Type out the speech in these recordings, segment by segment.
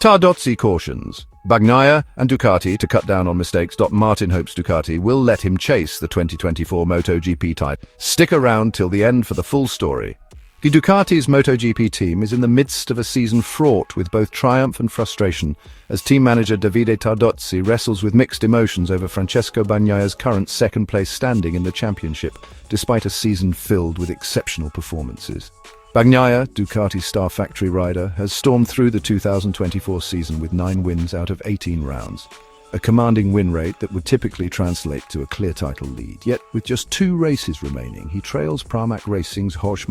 Tardozzi cautions Bagnaia and Ducati to cut down on mistakes. Martin hopes Ducati will let him chase the 2024 MotoGP title. Stick around till the end for the full story. The Ducati's MotoGP team is in the midst of a season fraught with both triumph and frustration, as team manager Davide Tardozzi wrestles with mixed emotions over Francesco Bagnaia's current second-place standing in the championship, despite a season filled with exceptional performances. Bagnaia, Ducati's star factory rider, has stormed through the 2024 season with 9 wins out of 18 rounds, a commanding win rate that would typically translate to a clear title lead. Yet, with just 2 races remaining, he trails Pramac Racing's Jorge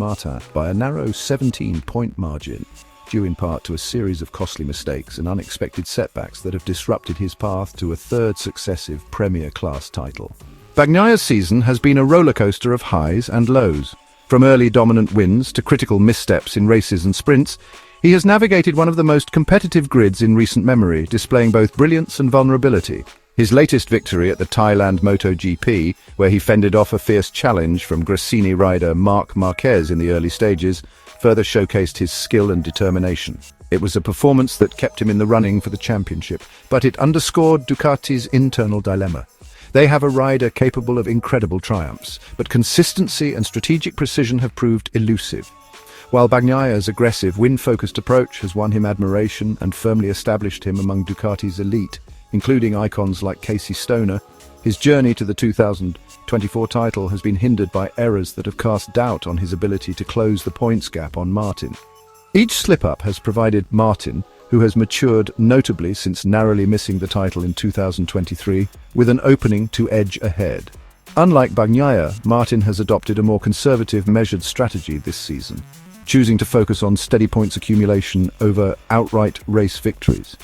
by a narrow 17-point margin, due in part to a series of costly mistakes and unexpected setbacks that have disrupted his path to a third successive Premier Class title. Bagnaia's season has been a rollercoaster of highs and lows. From early dominant wins to critical missteps in races and sprints, he has navigated one of the most competitive grids in recent memory, displaying both brilliance and vulnerability. His latest victory at the Thailand MotoGP, where he fended off a fierce challenge from Gresini rider Marc Marquez in the early stages, further showcased his skill and determination. It was a performance that kept him in the running for the championship, but it underscored Ducati's internal dilemma. They have a rider capable of incredible triumphs, but consistency and strategic precision have proved elusive. While Bagnaia's aggressive, win-focused approach has won him admiration and firmly established him among Ducati's elite, including icons like Casey Stoner, his journey to the 2024 title has been hindered by errors that have cast doubt on his ability to close the points gap on Martin. Each slip-up has provided Martin, who has matured notably since narrowly missing the title in 2023, with an opening to edge ahead. Unlike Bagnaia, Martin has adopted a more conservative, measured strategy this season, choosing to focus on steady points accumulation over outright race victories.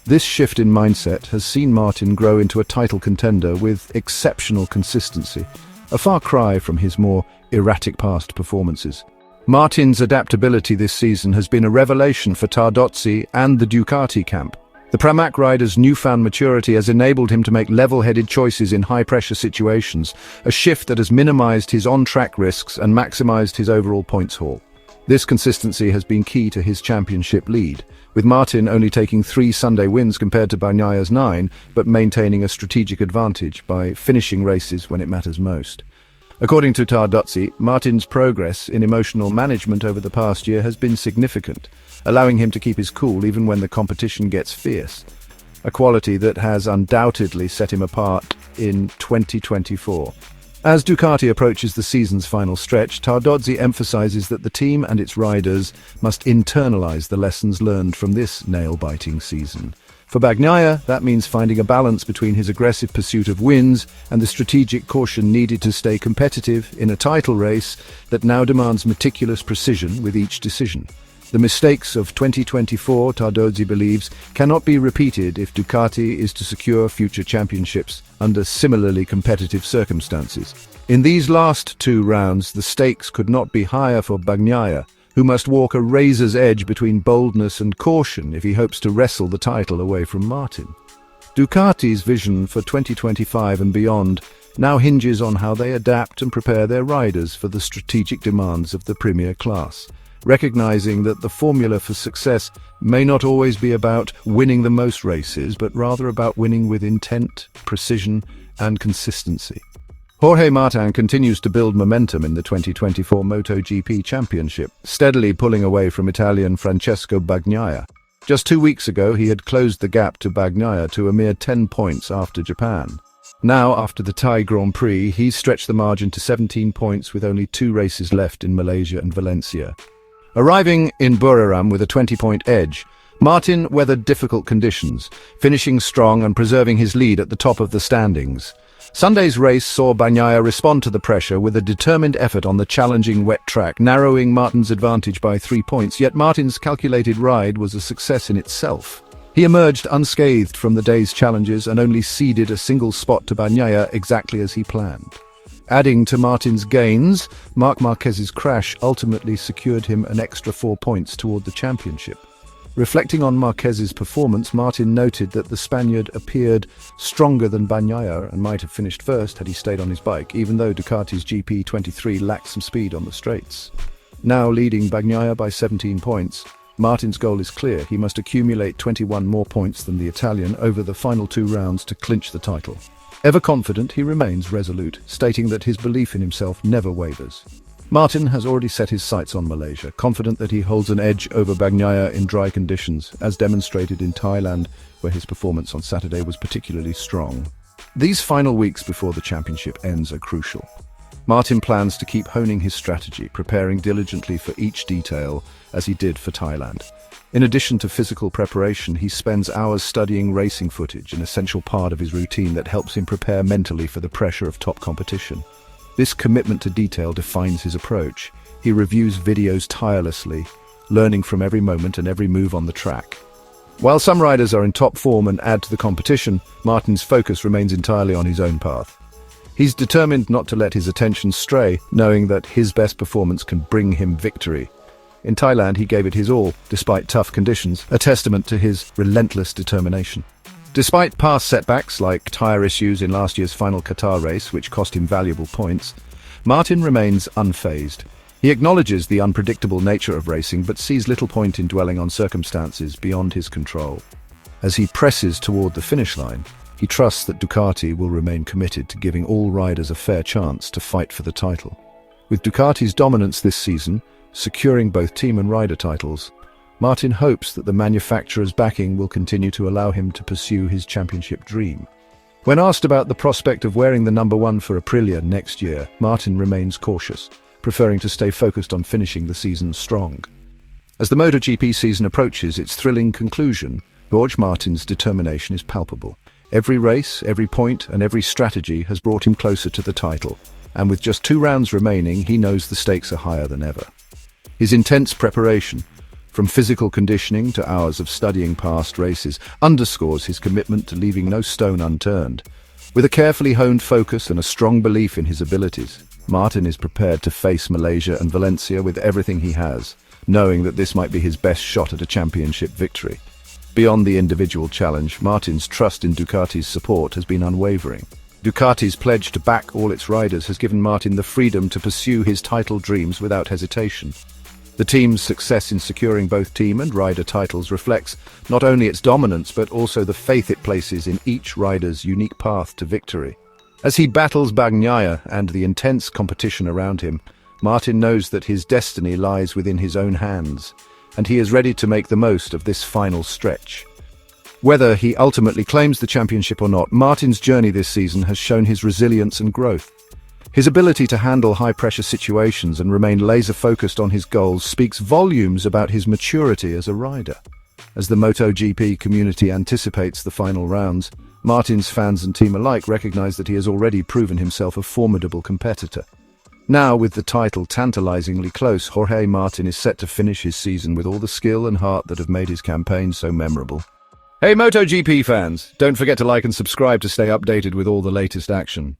This shift in mindset has seen Martin grow into a title contender with exceptional consistency, a far cry from his more erratic past performances. Martin's adaptability this season has been a revelation for Tardozzi and the Ducati camp. The Pramac rider's newfound maturity has enabled him to make level-headed choices in high-pressure situations, a shift that has minimized his on-track risks and maximized his overall points haul. This consistency has been key to his championship lead, with Martin only taking 3 Sunday wins compared to Bagnaia's 9, but maintaining a strategic advantage by finishing races when it matters most. According to Tardozzi, Martin's progress in emotional management over the past year has been significant, allowing him to keep his cool even when the competition gets fierce, a quality that has undoubtedly set him apart in 2024. As Ducati approaches the season's final stretch, Tardozzi emphasizes that the team and its riders must internalize the lessons learned from this nail-biting season. For Bagnaia, that means finding a balance between his aggressive pursuit of wins and the strategic caution needed to stay competitive in a title race that now demands meticulous precision with each decision. The mistakes of 2024, Tardozzi believes, cannot be repeated if Ducati is to secure future championships under similarly competitive circumstances. In these last 2 rounds, the stakes could not be higher for Bagnaia, who must walk a razor's edge between boldness and caution if he hopes to wrestle the title away from Martin. Ducati's vision for 2025 and beyond now hinges on how they adapt and prepare their riders for the strategic demands of the Premier Class, recognizing that the formula for success may not always be about winning the most races, but rather about winning with intent, precision, and consistency. Jorge Martin continues to build momentum in the 2024 MotoGP Championship, steadily pulling away from Italian Francesco Bagnaia. Just 2 weeks ago, he had closed the gap to Bagnaia to a mere 10 points after Japan. Now, after the Thai Grand Prix, he's stretched the margin to 17 points with only 2 races left in Malaysia and Valencia. Arriving in Buriram with a 20-point edge, Martin weathered difficult conditions, finishing strong and preserving his lead at the top of the standings. Sunday's race saw Bagnaia respond to the pressure with a determined effort on the challenging wet track, narrowing Martin's advantage by 3 points, yet Martin's calculated ride was a success in itself. He emerged unscathed from the day's challenges and only ceded a single spot to Bagnaia exactly as he planned. Adding to Martin's gains, Marc Marquez's crash ultimately secured him an extra 4 points toward the championship. Reflecting on Marquez's performance, Martin noted that the Spaniard appeared stronger than Bagnaia and might have finished first had he stayed on his bike, even though Ducati's GP23 lacked some speed on the straights. Now leading Bagnaia by 17 points, Martin's goal is clear. He must accumulate 21 more points than the Italian over the final 2 rounds to clinch the title. Ever confident, he remains resolute, stating that his belief in himself never wavers. Martin has already set his sights on Malaysia, confident that he holds an edge over Bagnaia in dry conditions, as demonstrated in Thailand, where his performance on Saturday was particularly strong. These final weeks before the championship ends are crucial. Martin plans to keep honing his strategy, preparing diligently for each detail, as he did for Thailand. In addition to physical preparation, he spends hours studying racing footage, an essential part of his routine that helps him prepare mentally for the pressure of top competition. This commitment to detail defines his approach. He reviews videos tirelessly, learning from every moment and every move on the track. While some riders are in top form and add to the competition, Martin's focus remains entirely on his own path. He's determined not to let his attention stray, knowing that his best performance can bring him victory. In Thailand, he gave it his all, despite tough conditions, a testament to his relentless determination. Despite past setbacks like tyre issues in last year's final Qatar race, which cost him valuable points, Martin remains unfazed. He acknowledges the unpredictable nature of racing, but sees little point in dwelling on circumstances beyond his control. As he presses toward the finish line, he trusts that Ducati will remain committed to giving all riders a fair chance to fight for the title. With Ducati's dominance this season, securing both team and rider titles, Martin hopes that the manufacturer's backing will continue to allow him to pursue his championship dream. When asked about the prospect of wearing the number 1 for Aprilia next year, Martin remains cautious, preferring to stay focused on finishing the season strong. As the MotoGP season approaches its thrilling conclusion, Jorge Martin's determination is palpable. Every race, every point, and every strategy has brought him closer to the title, and with just 2 rounds remaining, he knows the stakes are higher than ever. His intense preparation, from physical conditioning to hours of studying past races, underscores his commitment to leaving no stone unturned. With a carefully honed focus and a strong belief in his abilities, Martin is prepared to face Malaysia and Valencia with everything he has, knowing that this might be his best shot at a championship victory. Beyond the individual challenge, Martin's trust in Ducati's support has been unwavering. Ducati's pledge to back all its riders has given Martin the freedom to pursue his title dreams without hesitation. The team's success in securing both team and rider titles reflects not only its dominance but also the faith it places in each rider's unique path to victory. As he battles Bagnaia and the intense competition around him, Martin knows that his destiny lies within his own hands, and he is ready to make the most of this final stretch. Whether he ultimately claims the championship or not, Martin's journey this season has shown his resilience and growth. His ability to handle high-pressure situations and remain laser-focused on his goals speaks volumes about his maturity as a rider. As the MotoGP community anticipates the final rounds, Martin's fans and team alike recognize that he has already proven himself a formidable competitor. Now, with the title tantalizingly close, Jorge Martin is set to finish his season with all the skill and heart that have made his campaign so memorable. Hey MotoGP fans, don't forget to like and subscribe to stay updated with all the latest action.